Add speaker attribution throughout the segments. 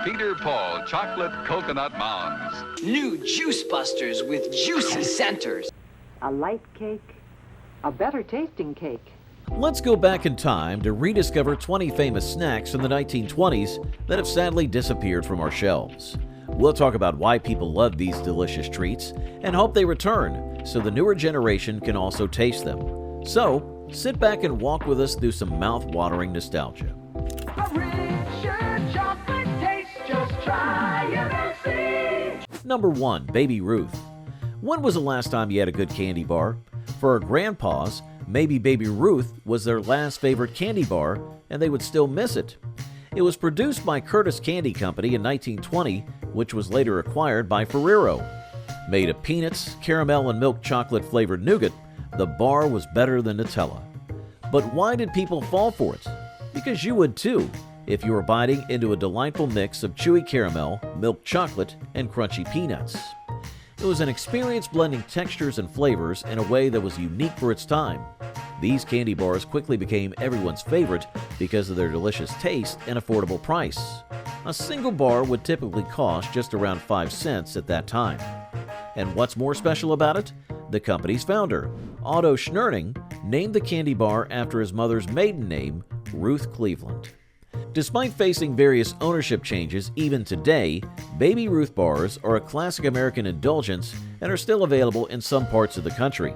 Speaker 1: Peter Paul Chocolate Coconut Mounds.
Speaker 2: New Juice Busters with juicy centers.
Speaker 3: A light cake, a better tasting cake.
Speaker 4: Let's go back in time to rediscover 20 famous snacks from the 1920s that have sadly disappeared from our shelves. We'll talk about why people love these delicious treats and hope they return so the newer generation can also taste them. So, sit back and walk with us through some mouth-watering nostalgia.
Speaker 5: A richer chocolate taste, just try it and see.
Speaker 4: Number 1. Baby Ruth. When was the last time you had a good candy bar? For our grandpas, maybe Baby Ruth was their last favorite candy bar, and they would still miss it. It was produced by Curtis Candy Company in 1920, which was later acquired by Ferrero. Made of peanuts, caramel, and milk chocolate flavored nougat, the bar was better than Nutella. But why did people fall for it? Because you would too, if you were biting into a delightful mix of chewy caramel, milk chocolate, and crunchy peanuts. It was an experience blending textures and flavors in a way that was unique for its time. These candy bars quickly became everyone's favorite because of their delicious taste and affordable price. A single bar would typically cost just around 5 cents at that time. And what's more special about it? The company's founder, Otto Schnurning, named the candy bar after his mother's maiden name, Ruth Cleveland. Despite facing various ownership changes even today, Baby Ruth bars are a classic American indulgence and are still available in some parts of the country.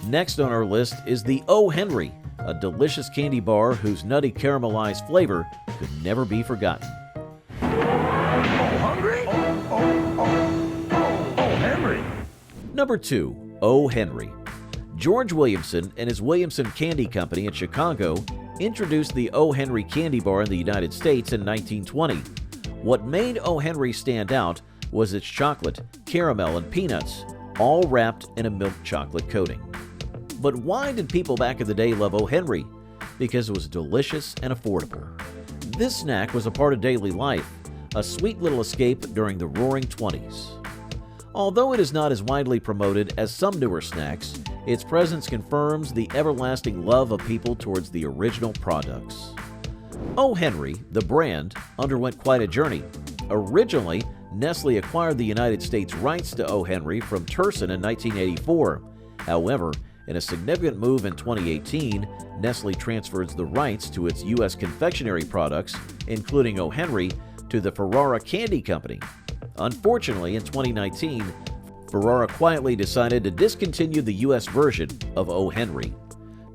Speaker 4: Next on our list is the O. Henry, a delicious candy bar whose nutty caramelized flavor could never be forgotten.
Speaker 5: Hungry? Oh, Henry.
Speaker 4: Number 2. O. Henry. George Williamson and his Williamson Candy Company in Chicago introduced the O. Henry candy bar in the United States in 1920. What made O. Henry stand out was its chocolate, caramel, and peanuts, all wrapped in a milk chocolate coating. But why did people back in the day love O. Henry? Because it was delicious and affordable. This snack was a part of daily life, a sweet little escape during the roaring 20s. Although it is not as widely promoted as some newer snacks, its presence confirms the everlasting love of people towards the original products. O. Henry, the brand, underwent quite a journey. Originally, Nestle acquired the United States rights to O. Henry from Turson in 1984. However, in a significant move in 2018, Nestle transfers the rights to its U.S. confectionery products, including O. Henry, to the Ferrara Candy Company. Unfortunately, in 2019, Ferrara quietly decided to discontinue the U.S. version of O. Henry.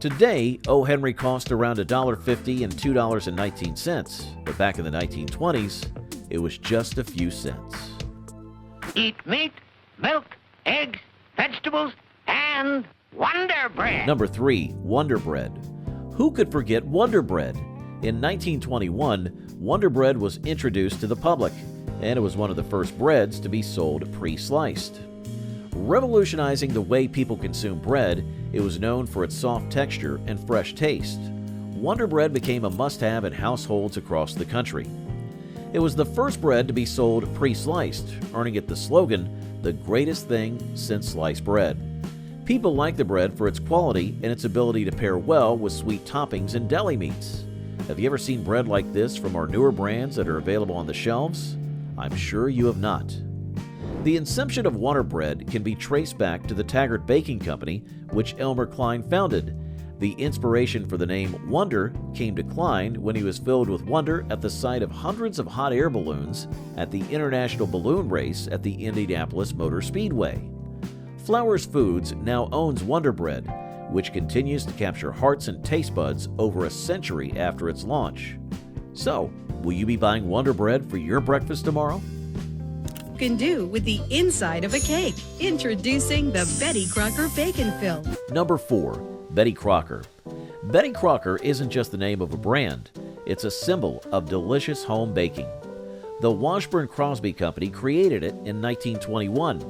Speaker 4: Today, O. Henry cost around $1.50 and $2.19, but back in the 1920s, it was just a few cents.
Speaker 6: Eat meat, milk, eggs, vegetables, and Wonder Bread.
Speaker 4: Number 3. Wonder Bread. Who could forget Wonder Bread? In 1921, Wonder Bread was introduced to the public, and it was one of the first breads to be sold pre-sliced. Revolutionizing the way people consume bread, it was known for its soft texture and fresh taste. Wonder Bread became a must-have in households across the country. It was the first bread to be sold pre-sliced, earning it the slogan, "The greatest thing since sliced bread." People like the bread for its quality and its ability to pair well with sweet toppings and deli meats. Have you ever seen bread like this from our newer brands that are available on the shelves? I'm sure you have not. The inception of Wonder Bread can be traced back to the Taggart Baking Company, which Elmer Klein founded. The inspiration for the name Wonder came to Klein when he was filled with wonder at the sight of hundreds of hot air balloons at the International Balloon Race at the Indianapolis Motor Speedway. Flowers Foods now owns Wonder Bread, which continues to capture hearts and taste buds over a century after its launch. So, will you be buying Wonder Bread for your breakfast tomorrow?
Speaker 7: Can do with the inside of a cake. Introducing the Betty Crocker Bacon Fill.
Speaker 4: Number 4. Betty Crocker. Betty Crocker isn't just the name of a brand, it's a symbol of delicious home baking. The Washburn Crosby Company created it in 1921.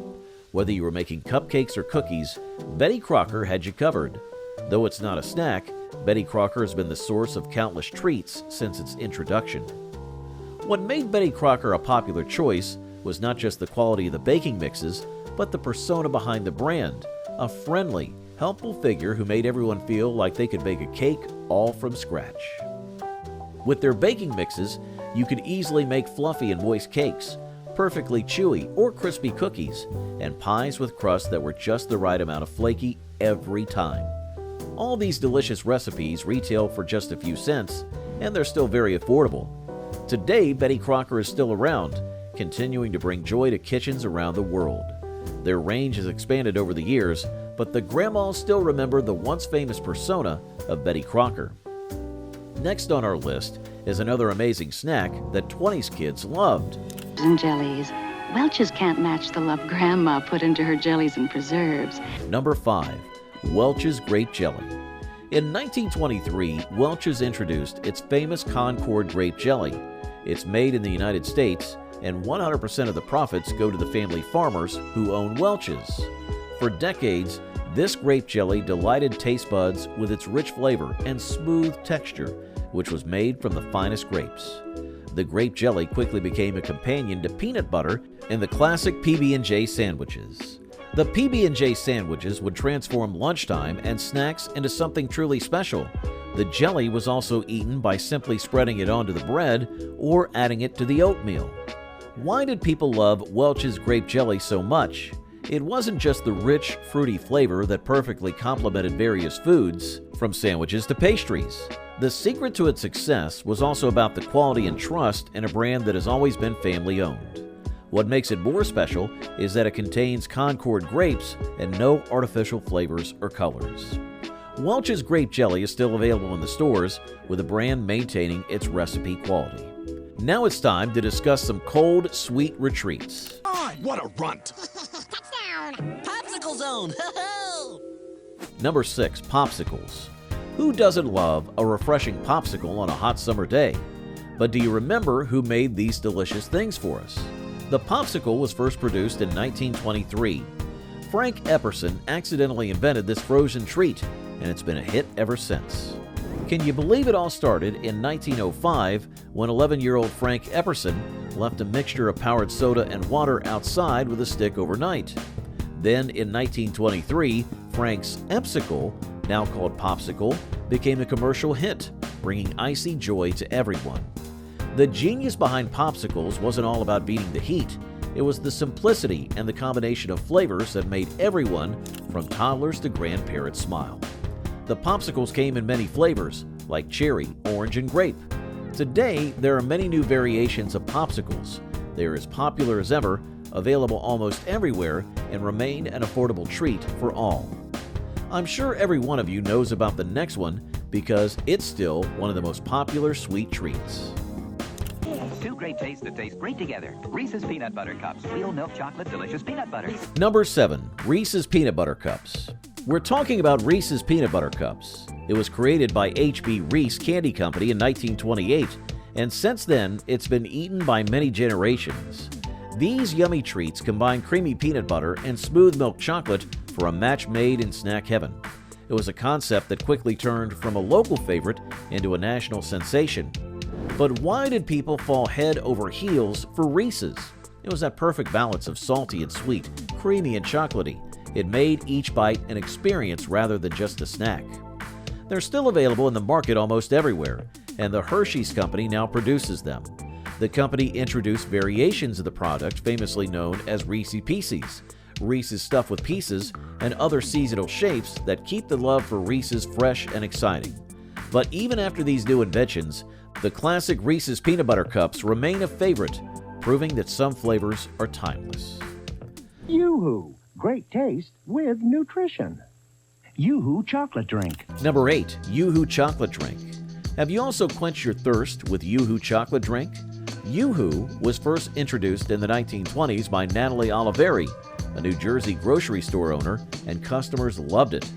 Speaker 4: Whether you were making cupcakes or cookies, Betty Crocker had you covered. Though it's not a snack, Betty Crocker has been the source of countless treats since its introduction. What made Betty Crocker a popular choice was not just the quality of the baking mixes, but the persona behind the brand, a friendly, helpful figure who made everyone feel like they could bake a cake all from scratch. With their baking mixes, You could easily make fluffy and moist cakes, perfectly chewy or crispy cookies, and pies with crusts that were just the right amount of flaky every time. All these delicious recipes retail for just a few cents, and they're still very affordable. Today, Betty Crocker is still around, continuing to bring joy to kitchens around the world. Their range has expanded over the years, but the grandmas still remember the once famous persona of Betty Crocker. Next on our list is another amazing snack that 20s kids loved.
Speaker 8: And jellies. Welch's can't match the love Grandma put into her jellies and preserves.
Speaker 4: Number 5. Welch's Grape Jelly. In 1923, Welch's introduced its famous Concord Grape Jelly. It's made in the United States, and 100% of the profits go to the family farmers who own Welch's. For decades, this grape jelly delighted taste buds with its rich flavor and smooth texture, which was made from the finest grapes. The grape jelly quickly became a companion to peanut butter in the classic PB&J sandwiches. The PB&J sandwiches would transform lunchtime and snacks into something truly special. The jelly was also eaten by simply spreading it onto the bread or adding it to the oatmeal. Why did people love Welch's grape jelly so much? It wasn't just the rich, fruity flavor that perfectly complemented various foods, from sandwiches to pastries. The secret to its success was also about the quality and trust in a brand that has always been family-owned. What makes it more special is that it contains Concord grapes and no artificial flavors or colors. Welch's Grape Jelly is still available in the stores, with the brand maintaining its recipe quality. Now it's time to discuss some cold, sweet retreats.
Speaker 9: What a runt!
Speaker 10: Touchdown! Popsicle zone!
Speaker 4: Number 6. Popsicles. Who doesn't love a refreshing popsicle on a hot summer day? But do you remember who made these delicious things for us? The popsicle was first produced in 1923. Frank Epperson accidentally invented this frozen treat, and it's been a hit ever since. Can you believe it all started in 1905 when 11-year-old Frank Epperson left a mixture of powdered soda and water outside with a stick overnight? Then in 1923, Frank's Epsicle, now called Popsicle, became a commercial hit, bringing icy joy to everyone. The genius behind popsicles wasn't all about beating the heat. It was the simplicity and the combination of flavors that made everyone, from toddlers to grandparents, smile. The popsicles came in many flavors, like cherry, orange, and grape. Today, there are many new variations of popsicles. They are as popular as ever, available almost everywhere, and remain an affordable treat for all. I'm sure every one of you knows about the next one because it's still one of the most popular sweet treats.
Speaker 11: Two great tastes that taste great together. Reese's Peanut Butter Cups. Real milk chocolate, delicious peanut butter.
Speaker 4: Number 7. Reese's Peanut Butter Cups. We're talking about Reese's Peanut Butter Cups. It was created by H.B. Reese Candy Company in 1928, and since then, it's been eaten by many generations. These yummy treats combine creamy peanut butter and smooth milk chocolate for a match made in snack heaven. It was a concept that quickly turned from a local favorite into a national sensation. But why did people fall head over heels for Reese's? It was that perfect balance of salty and sweet, creamy and chocolatey. It made each bite an experience rather than just a snack. They're still available in the market almost everywhere, and the Hershey's Company now produces them. The company introduced variations of the product famously known as Reese's Pieces, Reese's stuffed with pieces, and other seasonal shapes that keep the love for Reese's fresh and exciting. But even after these new inventions, the classic Reese's Peanut Butter Cups remain a favorite, proving that some flavors are timeless.
Speaker 12: Yoo-hoo! Great taste with nutrition. Yoo-hoo chocolate drink.
Speaker 4: Number 8. Yoo-hoo chocolate drink. Have you also quenched your thirst with Yoo-hoo chocolate drink? Yoo-hoo was first introduced in the 1920s by Natalie Oliveri, a New Jersey grocery store owner, and customers loved it.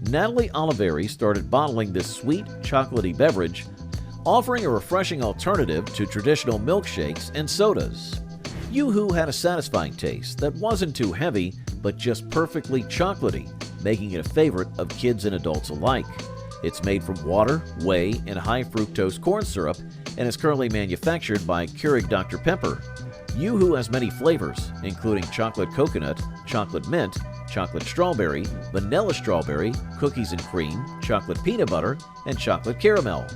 Speaker 4: Natalie Oliveri started bottling this sweet, chocolatey beverage, offering a refreshing alternative to traditional milkshakes and sodas. Yoo-hoo had a satisfying taste that wasn't too heavy, but just perfectly chocolatey, making it a favorite of kids and adults alike. It's made from water, whey, and high fructose corn syrup, and is currently manufactured by Keurig Dr. Pepper. Yoo-hoo has many flavors, including chocolate coconut, chocolate mint, chocolate strawberry, vanilla strawberry, cookies and cream, chocolate peanut butter, and chocolate caramel.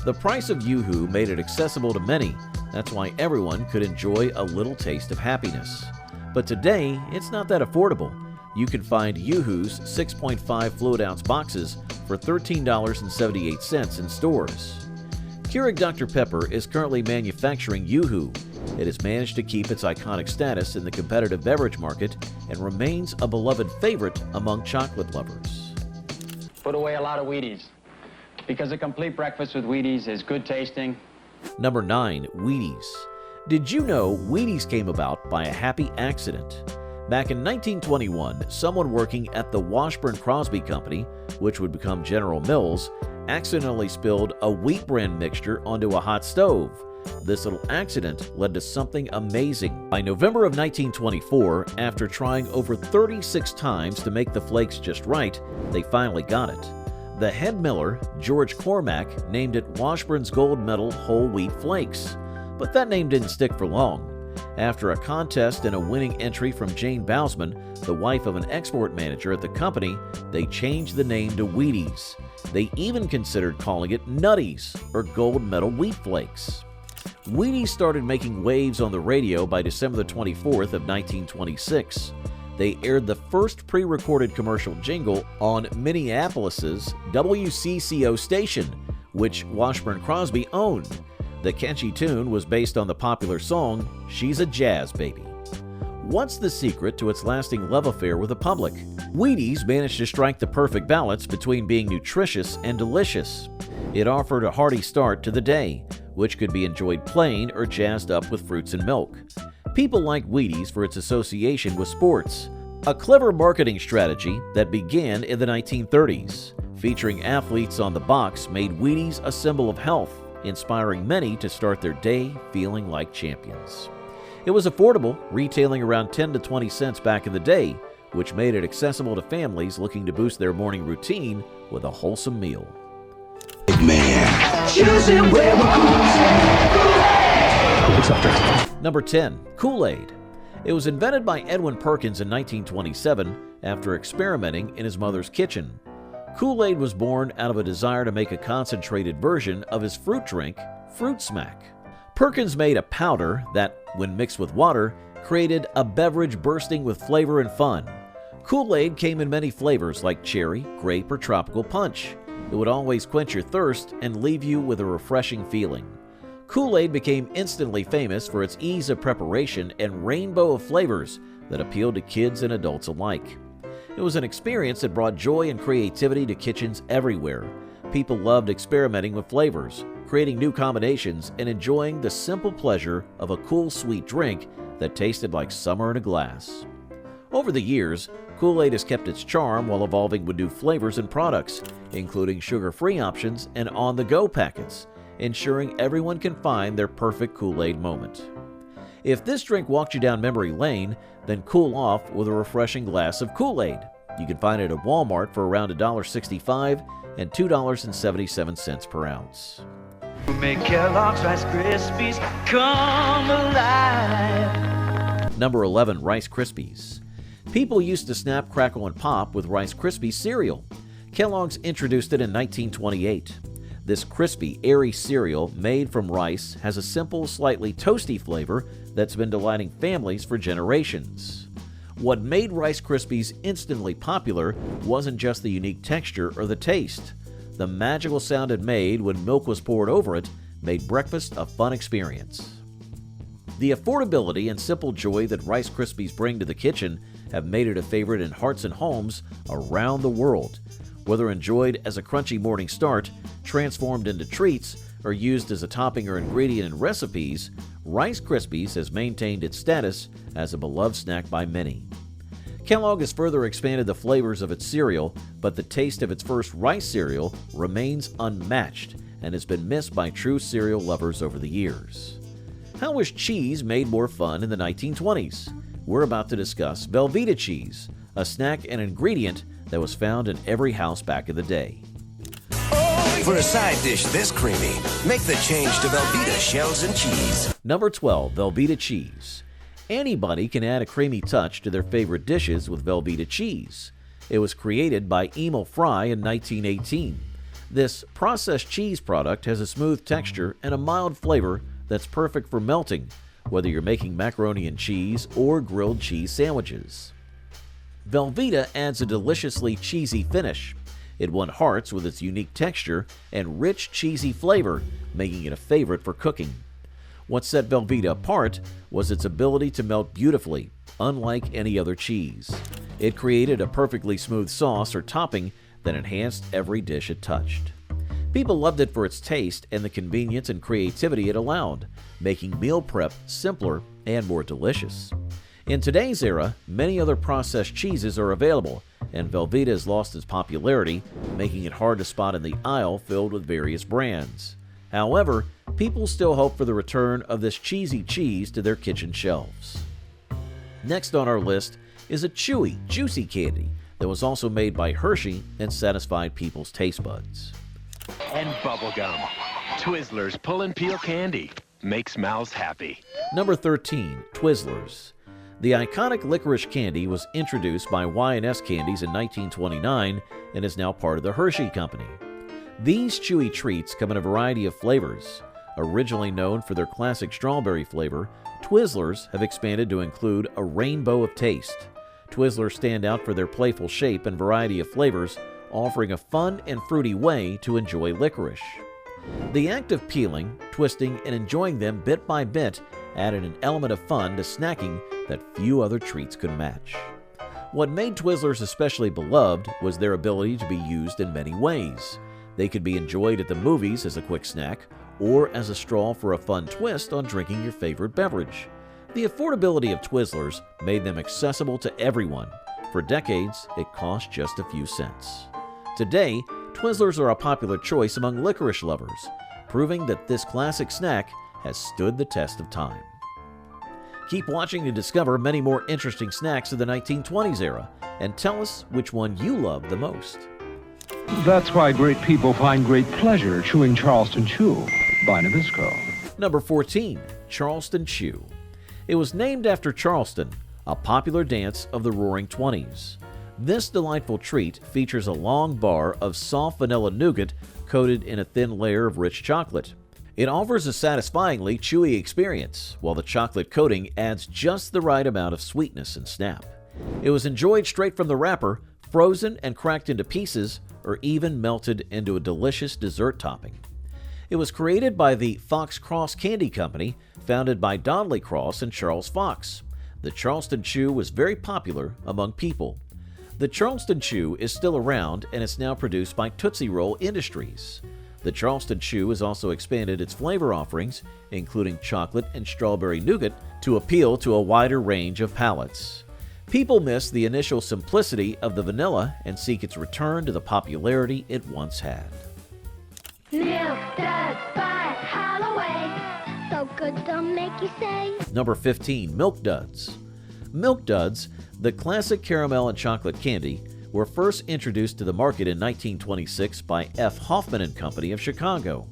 Speaker 4: The price of Yoo-hoo made it accessible to many. That's why everyone could enjoy a little taste of happiness. But today, it's not that affordable. You can find Yoo-hoo's 6.5 fluid ounce boxes for $13.78 in stores. Keurig Dr. Pepper is currently manufacturing Yoo-hoo. It has managed to keep its iconic status in the competitive beverage market and remains a beloved favorite among chocolate lovers.
Speaker 9: Put away a lot of Wheaties, because a complete breakfast with Wheaties is good tasting.
Speaker 4: Number 9. Wheaties. Did you know Wheaties came about by a happy accident? Back in 1921, someone working at the Washburn Crosby Company, which would become General Mills, accidentally spilled a wheat bran mixture onto a hot stove. This little accident led to something amazing. By November of 1924, after trying over 36 times to make the flakes just right, they finally got it. The head miller, George Cormack, named it Washburn's Gold Medal Whole Wheat Flakes. But that name didn't stick for long. After a contest and a winning entry from Jane Bousman, the wife of an export manager at the company, they changed the name to Wheaties. They even considered calling it Nutties, or Gold Medal Wheat Flakes. Wheaties started making waves on the radio by December the 24th of 1926. They aired the first pre-recorded commercial jingle on Minneapolis's WCCO station, which Washburn Crosby owned. The catchy tune was based on the popular song, She's a Jazz Baby. What's the secret to its lasting love affair with the public? Wheaties managed to strike the perfect balance between being nutritious and delicious. It offered a hearty start to the day, which could be enjoyed plain or jazzed up with fruits and milk. People like Wheaties for its association with sports, a clever marketing strategy that began in the 1930s. Featuring athletes on the box made Wheaties a symbol of health, inspiring many to start their day feeling like champions. It was affordable, retailing around 10 to 20 cents back in the day, which made it accessible to families looking to boost their morning routine with a wholesome meal.
Speaker 5: Big man. Choosing where
Speaker 4: Number 10. Kool-Aid. It was invented by Edwin Perkins in 1927 after experimenting in his mother's kitchen. Kool-Aid was born out of a desire to make a concentrated version of his fruit drink, Fruit Smack. Perkins made a powder that, when mixed with water, created a beverage bursting with flavor and fun. Kool-Aid came in many flavors like cherry, grape, or tropical punch. It would always quench your thirst and leave you with a refreshing feeling. Kool-Aid became instantly famous for its ease of preparation and rainbow of flavors that appealed to kids and adults alike. It was an experience that brought joy and creativity to kitchens everywhere. People loved experimenting with flavors, creating new combinations, and enjoying the simple pleasure of a cool, sweet drink that tasted like summer in a glass. Over the years, Kool-Aid has kept its charm while evolving with new flavors and products, including sugar-free options and on-the-go packets, ensuring everyone can find their perfect Kool-Aid moment. If this drink walked you down memory lane, then cool off with a refreshing glass of Kool-Aid. You can find it at Walmart for around $1.65 and $2.77 per ounce.
Speaker 5: Make Kellogg's Rice Krispies come alive.
Speaker 4: Number 11. Rice Krispies. People used to snap, crackle, and pop with Rice Krispies cereal. Kellogg's introduced it in 1928. This crispy, airy cereal made from rice has a simple, slightly toasty flavor that's been delighting families for generations. What made Rice Krispies instantly popular wasn't just the unique texture or the taste. The magical sound it made when milk was poured over it made breakfast a fun experience. The affordability and simple joy that Rice Krispies bring to the kitchen have made it a favorite in hearts and homes around the world. Whether enjoyed as a crunchy morning start, transformed into treats, or used as a topping or ingredient in recipes, Rice Krispies has maintained its status as a beloved snack by many. Kellogg has further expanded the flavors of its cereal, but the taste of its first rice cereal remains unmatched and has been missed by true cereal lovers over the years. How was cheese made more fun in the 1920s? We're about to discuss Velveeta cheese, a snack and ingredient that was found in every house back in the day.
Speaker 10: For a side dish this creamy, make the change to Velveeta shells and cheese.
Speaker 4: Number 12. Velveeta cheese. Anybody can add a creamy touch to their favorite dishes with Velveeta cheese. It was created by Emil Fry in 1918. This processed cheese product has a smooth texture and a mild flavor that's perfect for melting, whether you're making macaroni and cheese or grilled cheese sandwiches. Velveeta adds a deliciously cheesy finish. It won hearts with its unique texture and rich cheesy flavor, making it a favorite for cooking. What set Velveeta apart was its ability to melt beautifully, unlike any other cheese. It created a perfectly smooth sauce or topping that enhanced every dish it touched. People loved it for its taste and the convenience and creativity it allowed, making meal prep simpler and more delicious. In today's era, many other processed cheeses are available, and Velveeta has lost its popularity, making it hard to spot in the aisle filled with various brands. However, people still hope for the return of this cheesy cheese to their kitchen shelves. Next on our list is a chewy, juicy candy that was also made by Hershey and satisfied people's taste buds.
Speaker 13: And bubblegum. Twizzlers pull and peel candy. Makes mouths happy.
Speaker 4: Number 13, Twizzlers. The iconic licorice candy was introduced by Y&S Candies in 1929 and is now part of the Hershey Company. These chewy treats come in a variety of flavors. Originally known for their classic strawberry flavor, Twizzlers have expanded to include a rainbow of taste. Twizzlers stand out for their playful shape and variety of flavors, offering a fun and fruity way to enjoy licorice. The act of peeling, twisting, and enjoying them bit by bit added an element of fun to snacking that few other treats could match. What made Twizzlers especially beloved was their ability to be used in many ways. They could be enjoyed at the movies as a quick snack or as a straw for a fun twist on drinking your favorite beverage. The affordability of Twizzlers made them accessible to everyone. For decades, it cost just a few cents. Today, Twizzlers are a popular choice among licorice lovers, proving that this classic snack has stood the test of time. Keep watching to discover many more interesting snacks of the 1920s era, and tell us which one you love the most.
Speaker 14: That's why great people find great pleasure chewing Charleston Chew by Nabisco.
Speaker 4: Number 14, Charleston Chew. It was named after Charleston, a popular dance of the Roaring '20s. This delightful treat features a long bar of soft vanilla nougat coated in a thin layer of rich chocolate. It offers a satisfyingly chewy experience, while the chocolate coating adds just the right amount of sweetness and snap. It was enjoyed straight from the wrapper, frozen and cracked into pieces, or even melted into a delicious dessert topping. It was created by the Fox Cross Candy Company, founded by Donnelly Cross and Charles Fox. The Charleston Chew was very popular among people. The Charleston Chew is still around and is now produced by Tootsie Roll Industries. The Charleston Chew has also expanded its flavor offerings, including chocolate and strawberry nougat, to appeal to a wider range of palates. People miss the initial simplicity of the vanilla and seek its return to the popularity it once had.
Speaker 5: Milk Duds by Holloway. So good they'll make you say.
Speaker 4: Number 15, Milk Duds. Milk Duds, the classic caramel and chocolate candy, were first introduced to the market in 1926 by F. Hoffman and Company of Chicago.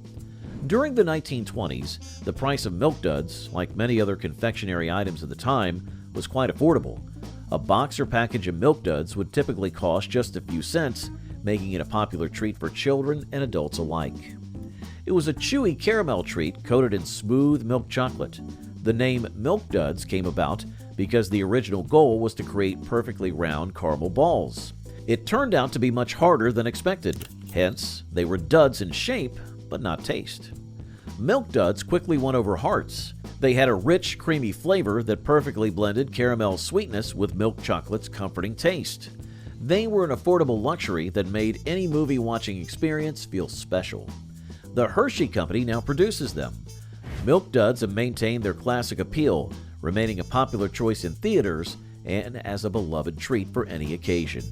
Speaker 4: During the 1920s, the price of Milk Duds, like many other confectionery items of the time, was quite affordable. A box or package of Milk Duds would typically cost just a few cents, making it a popular treat for children and adults alike. It was a chewy caramel treat coated in smooth milk chocolate. The name Milk Duds came about because the original goal was to create perfectly round caramel balls. It turned out to be much harder than expected, hence they were duds in shape, but not taste. Milk Duds quickly won over hearts. They had a rich, creamy flavor that perfectly blended caramel sweetness with milk chocolate's comforting taste. They were an affordable luxury that made any movie-watching experience feel special. The Hershey Company now produces them. Milk Duds have maintained their classic appeal, remaining a popular choice in theaters and as a beloved treat for any occasion.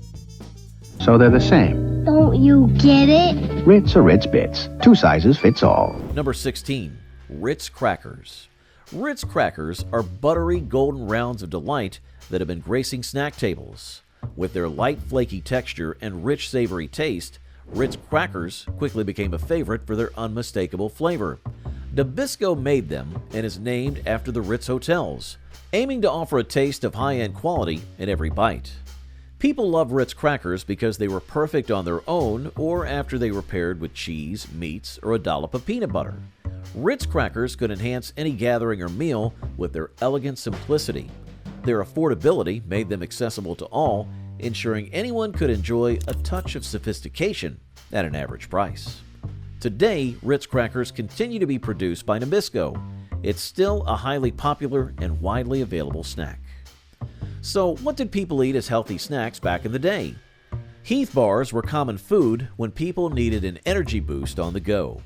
Speaker 12: So they're the same.
Speaker 5: Don't you get it?
Speaker 12: Ritz or Ritz Bits. 2 sizes fits all.
Speaker 4: Number 16, Ritz Crackers. Ritz Crackers are buttery golden rounds of delight that have been gracing snack tables. With their light flaky texture and rich savory taste, Ritz Crackers quickly became a favorite for their unmistakable flavor. Nabisco made them and is named after the Ritz hotels, aiming to offer a taste of high-end quality in every bite. People love Ritz crackers because they were perfect on their own or after they were paired with cheese, meats, or a dollop of peanut butter. Ritz crackers could enhance any gathering or meal with their elegant simplicity. Their affordability made them accessible to all, ensuring anyone could enjoy a touch of sophistication at an average price. Today, Ritz crackers continue to be produced by Nabisco. It's still a highly popular and widely available snack. So, what did people eat as healthy snacks back in the day? Heath bars were common food when people needed an energy boost on the go.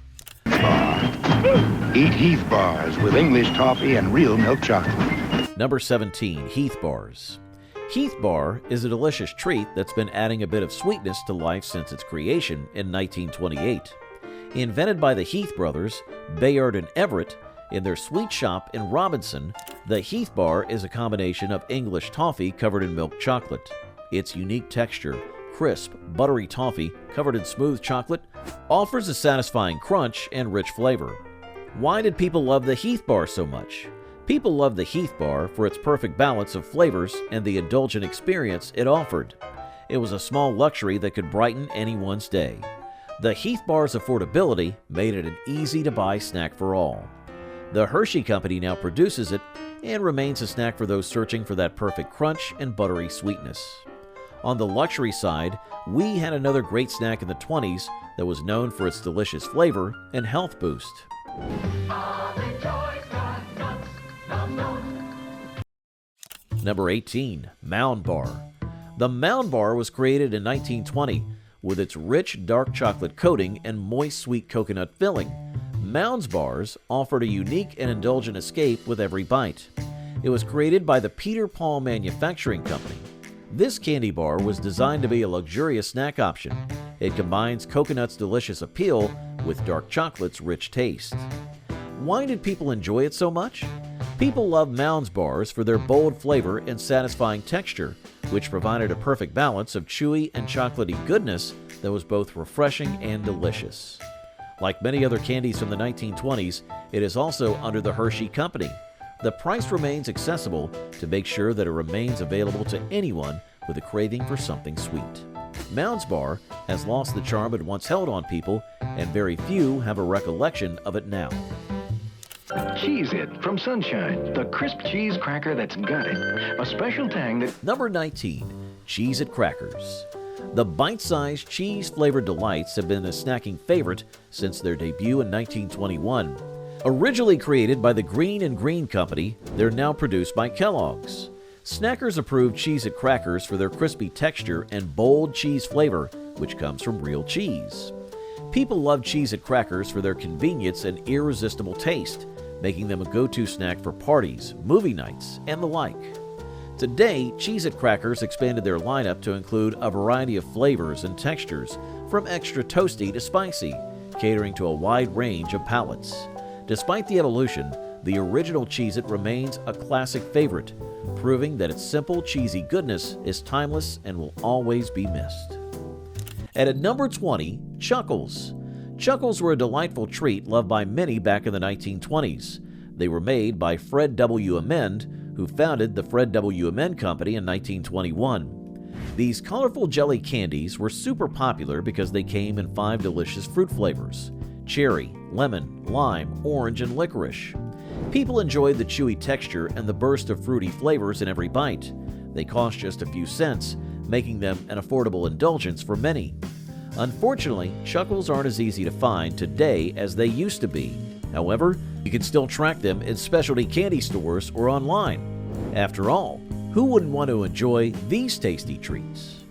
Speaker 12: Eat Heath bars with English toffee and real milk chocolate.
Speaker 4: Number 17. Heath bars. Heath bar is a delicious treat that's been adding a bit of sweetness to life since its creation in 1928. Invented by the Heath brothers, Bayard and Everett, in their sweet shop in Robinson, the Heath bar is a combination of English toffee covered in milk chocolate. Its unique texture, crisp, buttery toffee covered in smooth chocolate, offers a satisfying crunch and rich flavor. Why did people love the Heath bar so much? People loved the Heath bar for its perfect balance of flavors and the indulgent experience it offered. It was a small luxury that could brighten anyone's day. The Heath bar's affordability made it an easy-to-buy snack for all. The Hershey Company now produces it and remains a snack for those searching for that perfect crunch and buttery sweetness. On the luxury side, we had another great snack in the 20s that was known for its delicious flavor and health boost. Number 18. Mound Bar. The Mound Bar was created in 1920 with its rich dark chocolate coating and moist sweet coconut filling. Mounds bars offered a unique and indulgent escape with every bite. It was created by the Peter Paul Manufacturing Company. This candy bar was designed to be a luxurious snack option. It combines coconut's delicious appeal with dark chocolate's rich taste. Why did people enjoy it so much? People love Mounds bars for their bold flavor and satisfying texture, which provided a perfect balance of chewy and chocolatey goodness that was both refreshing and delicious. Like many other candies from the 1920s, it is also under the Hershey Company. The price remains accessible to make sure that it remains available to anyone with a craving for something sweet. Mounds Bar has lost the charm it once held on people, and very few have a recollection of it now.
Speaker 15: Cheez-It from Sunshine, the crisp cheese cracker that's got it. A special tang that...
Speaker 4: Number 19. Cheez-It Crackers. The bite-sized cheese-flavored delights have been a snacking favorite since their debut in 1921. Originally created by the Green and Green Company, they're now produced by Kellogg's. Snackers approved Cheez-It Crackers for their crispy texture and bold cheese flavor, which comes from real cheese. People love Cheez-It Crackers for their convenience and irresistible taste, making them a go-to snack for parties, movie nights, and the like. Today, Cheez-It Crackers expanded their lineup to include a variety of flavors and textures, from extra toasty to spicy, catering to a wide range of palates. Despite the evolution, the original Cheez-It remains a classic favorite, proving that its simple, cheesy goodness is timeless and will always be missed. And at number 20, Chuckles. Chuckles were a delightful treat loved by many back in the 1920s. They were made by Fred W. Amend, who founded the Fred W. Amend Company in 1921. These colorful jelly candies were super popular because they came in 5 delicious fruit flavors: cherry, lemon, lime, orange, and licorice. People enjoyed the chewy texture and the burst of fruity flavors in every bite. They cost just a few cents, making them an affordable indulgence for many. Unfortunately, Chuckles aren't as easy to find today as they used to be. However, you can still track them in specialty candy stores or online. After all, who wouldn't want to enjoy these tasty treats?